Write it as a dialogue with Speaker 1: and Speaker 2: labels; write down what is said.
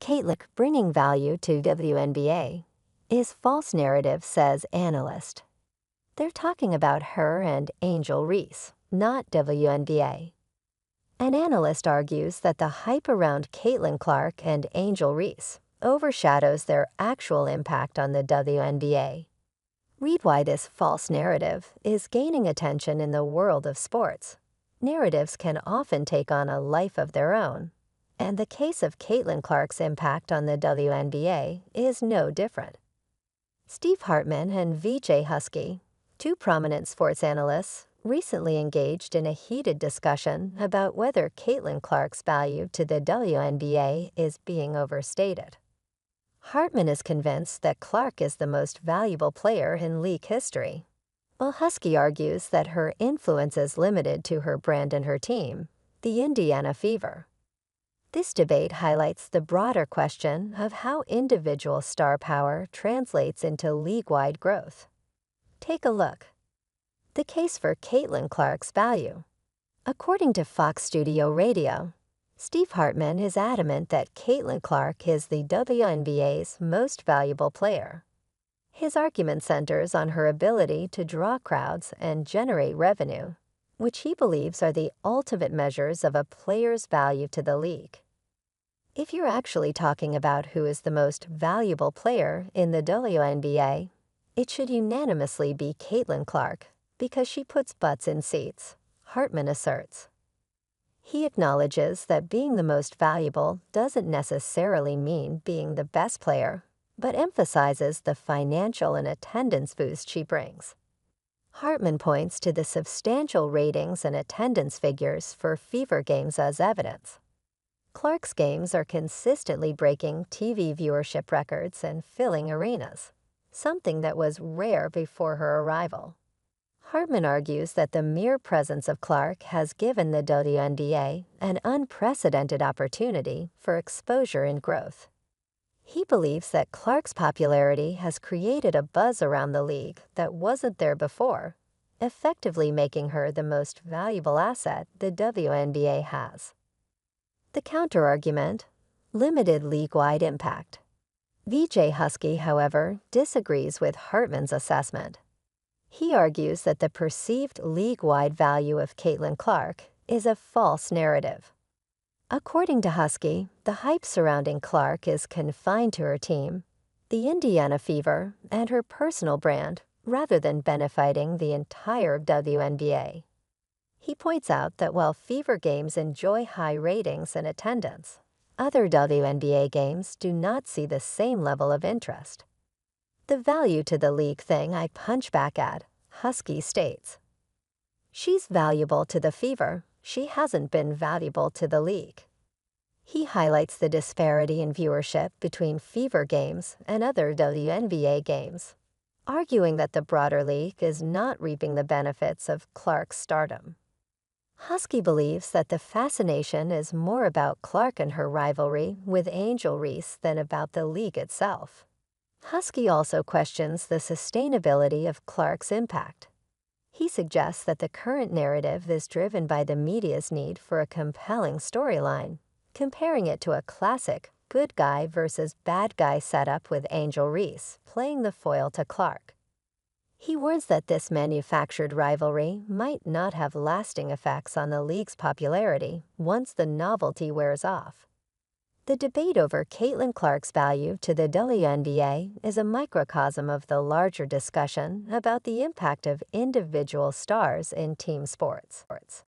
Speaker 1: Caitlyn bringing value to WNBA is false narrative, says Analyst. They're talking about her and Angel Reese, not WNBA. An analyst argues that the hype around Caitlin Clark and Angel Reese overshadows their actual impact on the WNBA. Read why this false narrative is gaining attention in the world of sports. Narratives can often take on a life of their own, and the case of Caitlin Clark's impact on the WNBA is no different. Steve Hartman and VJ Husky, two prominent sports analysts, recently engaged in a heated discussion about whether Caitlin Clark's value to the WNBA is being overstated. Hartman is convinced that Clark is the most valuable player in league history, while Husky argues that her influence is limited to her brand and her team, the Indiana Fever. This debate highlights the broader question of how individual star power translates into league-wide growth. Take a look. The case for Caitlin Clark's value. According to Fox Studio Radio, Steve Hartman is adamant that Caitlin Clark is the WNBA's most valuable player. His argument centers on her ability to draw crowds and generate revenue, which he believes are the ultimate measures of a player's value to the league. If you're actually talking about who is the most valuable player in the WNBA, it should unanimously be Caitlin Clark, because she puts butts in seats, Hartman asserts. He acknowledges that being the most valuable doesn't necessarily mean being the best player, but emphasizes the financial and attendance boost she brings. Hartman points to the substantial ratings and attendance figures for Fever games as evidence. Clark's games are consistently breaking TV viewership records and filling arenas, something that was rare before her arrival. Hartman argues that the mere presence of Clark has given the WNBA an unprecedented opportunity for exposure and growth. He believes that Clark's popularity has created a buzz around the league that wasn't there before, effectively making her the most valuable asset the WNBA has. The counterargument: limited league-wide impact. VJ Husky, however, disagrees with Hartman's assessment. He argues that the perceived league-wide value of Caitlin Clark is a false narrative. According to Husky, the hype surrounding Clark is confined to her team, the Indiana Fever, and her personal brand, rather than benefiting the entire WNBA. He points out that while Fever games enjoy high ratings and attendance, other WNBA games do not see the same level of interest. The value to the league thing I punch back at, Husky states. She's valuable to the Fever, she hasn't been valuable to the league. He highlights the disparity in viewership between Fever games and other WNBA games, arguing that the broader league is not reaping the benefits of Clark's stardom. Husky believes that the fascination is more about Clark and her rivalry with Angel Reese than about the league itself. Husky also questions the sustainability of Clark's impact. He suggests that the current narrative is driven by the media's need for a compelling storyline, comparing it to a classic good guy versus bad guy setup with Angel Reese playing the foil to Clark. He warns that this manufactured rivalry might not have lasting effects on the league's popularity once the novelty wears off. The debate over Caitlin Clark's value to the WNBA is a microcosm of the larger discussion about the impact of individual stars in team sports.